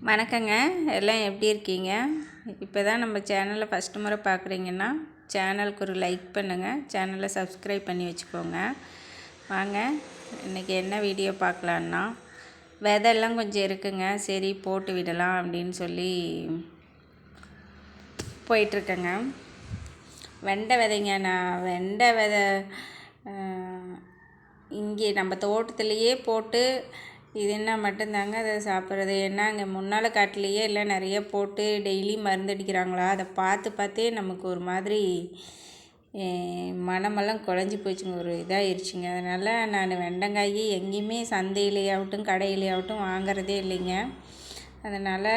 வணக்கங்க. எல்லாம் எப்படி இருக்கீங்க? இப்போ தான் நம்ம சேனலை ஃபஸ்ட்டு முறை பார்க்குறீங்கன்னா சேனலுக்கு ஒரு லைக் பண்ணுங்கள், சேனலை சப்ஸ்கிரைப் பண்ணி வச்சுக்கோங்க. வாங்க இன்றைக்கி என்ன வீடியோ பார்க்கலான்னா, விதையெல்லாம் கொஞ்சம் இருக்குங்க, சரி போட்டு விடலாம் அப்படின்னு சொல்லி போயிட்டுருக்கேங்க. வெண்டை விதைங்க. நான் வெண்டை விதை இங்கே நம்ம தோட்டத்துலேயே போட்டு இது என்ன மட்டும்தாங்க அதை சாப்பிட்றது. ஏன்னா அங்கே முன்னால் காட்டிலேயே எல்லாம் நிறைய போட்டு டெய்லி மருந்தடிக்கிறாங்களா, அதை பார்த்தே நமக்கு ஒரு மாதிரி மனமெல்லாம் குழஞ்சி போச்சுங்க, ஒரு இதாகிடுச்சிங்க. அதனால் நான் வெண்டைக்காய் எங்கேயுமே சந்தையிலேயாகட்டும் கடையிலேயாகட்டும் வாங்கிறதே இல்லைங்க. அதனால்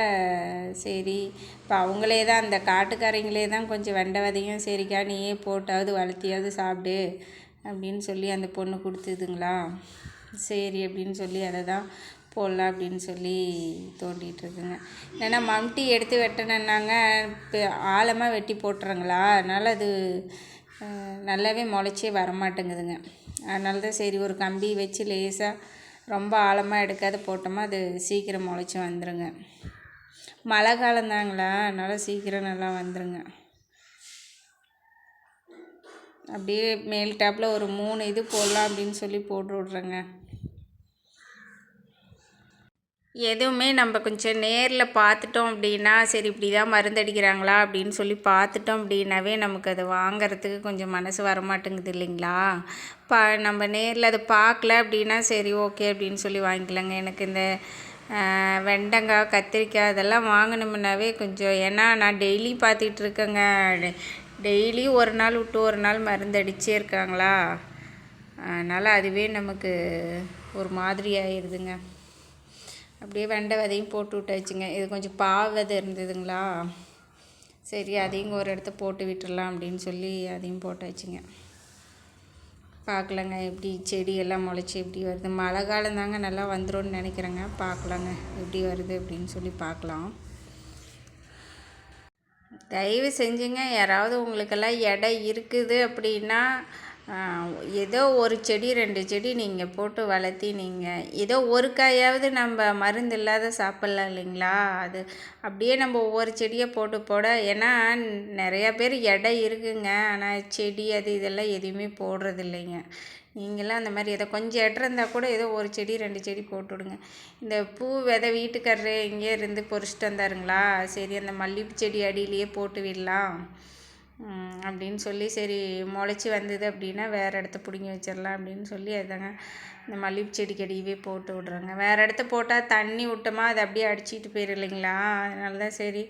சரி இப்போ அவங்களே தான், அந்த காட்டுக்காரங்களே தான் கொஞ்சம் வெண்டை விதையும் சரிக்கா நீயே போட்டாவது வளர்த்தியாவது சாப்பிடு அப்படின்னு சொல்லி அந்த பொண்ணு கொடுத்துதுங்களா, சரி அப்படின்னு சொல்லி அதை தான் போடலாம் அப்படின்னு சொல்லி தோண்டிகிட்ருக்குங்க. ஏன்னா மம்டி எடுத்து வெட்டினேன்னாங்க இப்போ ஆழமாக வெட்டி போட்டுறங்களா, அதனால் அது நல்லாவே முளைச்சே வரமாட்டேங்குதுங்க. அதனால தான் சரி ஒரு கம்பி வச்சு லேசாக ரொம்ப ஆழமாக எடுக்காத போட்டோமா அது சீக்கிரம் முளைச்சி வந்துடுங்க. மழை காலந்தாங்களா, அதனால் சீக்கிரம் நல்லா வந்துடுங்க. அப்படியே மேல் டாப்பில் ஒரு 3 இது போடலாம் அப்படின்னு சொல்லி போட்டு விட்றேங்க. எதுவுமே நம்ம கொஞ்சம் நேரில் பார்த்துட்டோம் அப்படின்னா, சரி இப்படி தான் மருந்தடிக்கிறாங்களா அப்படின்னு சொல்லி பார்த்துட்டோம் அப்படின்னாவே நமக்கு அதை வாங்கிறதுக்கு கொஞ்சம் மனசு வரமாட்டேங்குது இல்லைங்களா. நம்ம நேரில் அதை பார்க்கல அப்படின்னா சரி ஓகே அப்படின்னு சொல்லி வாங்கிக்கலாங்க. எனக்கு இந்த வெண்டைக்காய் கத்திரிக்காய் இதெல்லாம் வாங்கணுமுன்னாவே கொஞ்சம், ஏன்னா நான் டெய்லி பார்த்துக்கிட்டு இருக்கேங்க, டெய்லி ஒரு நாள் விட்டு ஒரு நாள் மருந்தடிச்சே இருக்காங்களா, அதனால் அதுவே நமக்கு ஒரு மாதிரி ஆயிடுதுங்க. அப்படியே வெண்டை விதையும் போட்டு விட்டாச்சுங்க. இது கொஞ்சம் பாவு விதை இருந்ததுங்களா, சரி அதையும் ஒரு இடத்த போட்டு விட்டுடலாம் அப்படின்னு சொல்லி அதையும் போட்டாச்சுங்க. பார்க்கலாங்க எப்படி செடியெல்லாம் முளைச்சி எப்படி வருது. மழை காலம் தாங்க நல்லா வந்துடும்னு நினைக்கிறேங்க. பார்க்கலாங்க எப்படி வருது அப்படின்னு சொல்லி பார்க்கலாம். தயவு செஞ்சுங்க, யாராவது உங்களுக்கெல்லாம் இடம் இருக்குது அப்படின்னா ஏதோ ஒரு செடி 2 செடி நீங்கள் போட்டு வளர்த்தி நீங்கள் ஏதோ ஒரு காயாவது நம்ம மருந்து இல்லாத சாப்பிட்லாம் இல்லைங்களா. அது அப்படியே நம்ம ஒவ்வொரு செடியை போட்டு போட, ஏன்னா நிறையா பேர் இடம் இருக்குங்க, ஆனால் செடி அது இதெல்லாம் எதுவுமே போடுறது இல்லைங்க. நீங்களாம் அந்த மாதிரி ஏதோ கொஞ்சம் இடம் இருந்தால் கூட ஏதோ ஒரு செடி 2 செடி போட்டு விடுங்க. இந்த பூ விதை வீட்டுக்காரரு இங்கே இருந்து பொறிச்சிட்டு வந்தாருங்களா, சரி அந்த மல்லிகைப்பூ செடி அடியிலேயே போட்டு விடலாம் அப்படின்னு சொல்லி, சரி முளைச்சி வந்தது அப்படின்னா வேறு இடத்த பிடுங்கி வச்சிடலாம் அப்படின்னு சொல்லி அதாங்க இந்த மல்லிகைப்பூ செடிக்கு அடியவே போட்டு விட்றேங்க. வேறு இடத்த போட்டால் தண்ணி விட்டோமா அது அப்படியே அடிச்சிட்டு போயிடும் இல்லைங்களா, அதனால தான் சரி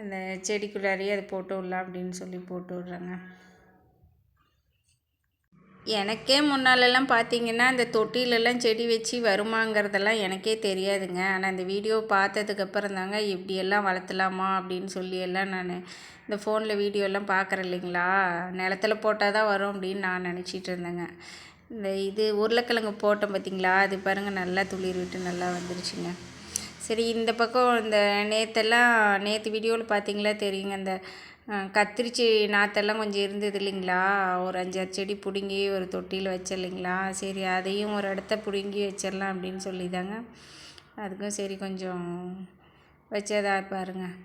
அந்த செடிக்குள்ளாரையே அது போட்டு விடலாம் அப்படின்னு சொல்லி போட்டு விட்றேங்க. எனக்கே முன்னாலெல்லாம் பார்த்தீங்கன்னா இந்த தொட்டிலெல்லாம் செடி வச்சு வருமாங்கிறதெல்லாம் எனக்கே தெரியாதுங்க. ஆனால் இந்த வீடியோ பார்த்ததுக்கப்புறம் தாங்க இப்படியெல்லாம் வளர்த்தலாமா அப்படின்னு சொல்லி எல்லாம் நான் இந்த ஃபோனில் வீடியோலாம் பார்க்குறேன் இல்லைங்களா, நிலத்துல போட்டால் தான் வரும் அப்படின்னு நான் நினச்சிட்டு இருந்தேங்க. இந்த இது உருளைக்கிழங்கு போட்டோம் பார்த்திங்களா, அது பாருங்கள் நல்லா துளிர் விட்டு நல்லா வந்துருச்சுங்க. சரி இந்த பக்கம் இந்த நேற்று வீடியோவில் பார்த்தீங்களா தெரியுங்க, இந்த கத்திரிச்சி நாற்றெல்லாம் கொஞ்சம் இருந்தது இல்லைங்களா, ஒரு 5-6 செடி பிடுங்கி ஒரு தொட்டியில் வச்சேன் இல்லைங்களா, சரி அதையும் ஒரு இடத்த பிடுங்கி வச்சிடலாம் அப்படின்னு சொல்லி தாங்க அதுக்கும் சரி கொஞ்சம் வச்சதா பாருங்கள்.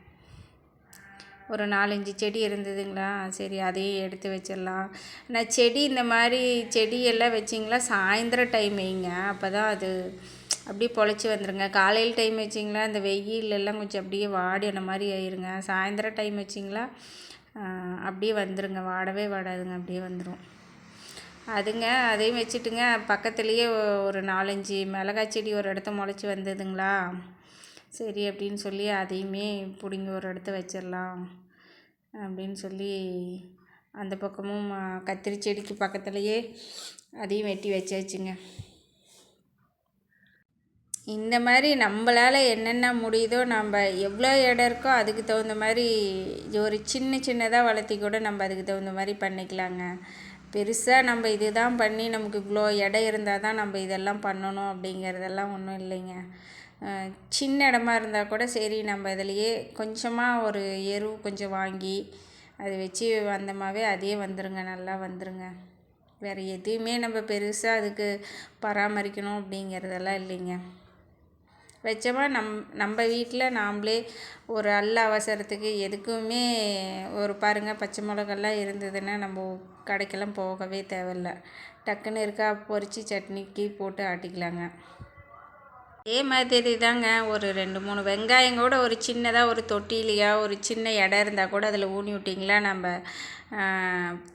ஒரு 4-5 செடி இருந்ததுங்களா, சரி அதையும் எடுத்து வச்சிடலாம். ஆனால் செடி இந்த மாதிரி செடியெல்லாம் வச்சிங்களா சாயந்தரம் டைம் வைங்க, அப்போ தான் அது அப்படியே பொழைச்சி வந்துடுங்க. காலையில் டைம் வச்சிங்களா இந்த வெயிலெல்லாம் கொஞ்சம் அப்படியே வாடின மாதிரி ஆயிருங்க. சாயந்தரம் டைம் வச்சிங்களா அப்படியே வந்துடுங்க, வாடவே வாடாதுங்க, அப்படியே வந்துடும். அதையும் வச்சுட்டுங்க பக்கத்துலேயே ஒரு 4-5 மிளகாய் செடி ஒரு இடத்த முளைச்சி வந்ததுங்களா, சரி அப்படின்னு சொல்லி அதையுமே பிடுங்கி ஒரு இடத்த வச்சிடலாம் அப்படின்னு சொல்லி அந்த பக்கமும் கத்திரி செடிக்கு பக்கத்துலேயே அதையும் வெட்டி வச்சாச்சுங்க. இந்த மாதிரி நம்மளால் என்னென்ன முடியுதோ, நம்ம எவ்வளோ இடம் இருக்கோ அதுக்கு தகுந்த மாதிரி ஒரு சின்னதாக வளர்த்தி கூட நம்ம அதுக்கு தகுந்த மாதிரி பண்ணிக்கலாங்க. பெருசாக நம்ம இது தான் பண்ணி நமக்கு இவ்வளோ இடம் இருந்தால் தான் நம்ம இதெல்லாம் பண்ணணும் அப்படிங்கிறதெல்லாம் ஒன்றும் இல்லைங்க. சின்ன இடமா இருந்தால் கூட சரி நம்ம இதிலையே கொஞ்சமாக ஒரு எரு கொஞ்சம் வாங்கி அதை வச்சு வந்தோமாவே அதே வந்துடுங்க, நல்லா வந்துடுங்க. வேறு எதுவுமே நம்ம பெருசாக அதுக்கு பராமரிக்கணும் அப்படிங்கிறதெல்லாம் இல்லைங்க. வச்சோமா நம்ம வீட்டில் நாம்ளே ஒரு அவசரத்துக்கு எதுக்குமே ஒரு பாருங்கள் பச்சை மிளகாலாம் இருந்ததுன்னா நம்ம கடைக்கெல்லாம் போகவே தேவையில்ல, டக்குன்னு இருக்கா பொரித்து சட்னிக்கு போட்டு ஆட்டிக்கலாங்க. அதே மாதிரி தாங்க ஒரு 2-3 வெங்காயம் கூட ஒரு சின்னதாக ஒரு தொட்டிலையா ஒரு சின்ன இடம் இருந்தால் கூட அதில் ஊனி விட்டிங்களா நம்ம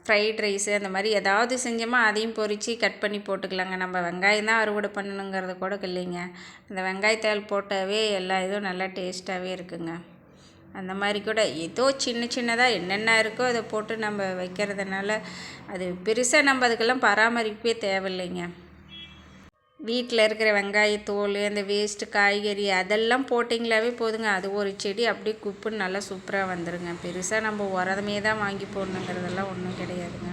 ஃப்ரைட் ரைஸு அந்த மாதிரி ஏதாவது செஞ்சோமா அதையும் பொரித்து கட் பண்ணி போட்டுக்கலாங்க. நம்ம வெங்காயம் தான் அறுவடை பண்ணணுங்கிறது கூட இல்லைங்க, அந்த வெங்காயத்தாள் போட்டாவே எல்லா இதுவும் நல்லா டேஸ்ட்டாகவே இருக்குங்க. அந்த மாதிரி கூட ஏதோ சின்னதாக என்னென்ன இருக்கோ அதை போட்டு நம்ம வைக்கிறதுனால அது பெருசாக நம்ம அதுக்கெல்லாம் பராமரிப்பே தேவையில்லைங்க. வீட்டில் இருக்கிற வெங்காயத்தோல், அந்த வேஸ்ட்டு காய்கறி அதெல்லாம் போட்டிங்களாவே போதுங்க, அது ஒரு செடி அப்படியே குப்புன்னு நல்லா சூப்பராக வந்துடுங்க. பெருசாக நம்ம உரமே தான் வாங்கி போடணுங்கிறதெல்லாம் ஒன்றும் கிடையாதுங்க.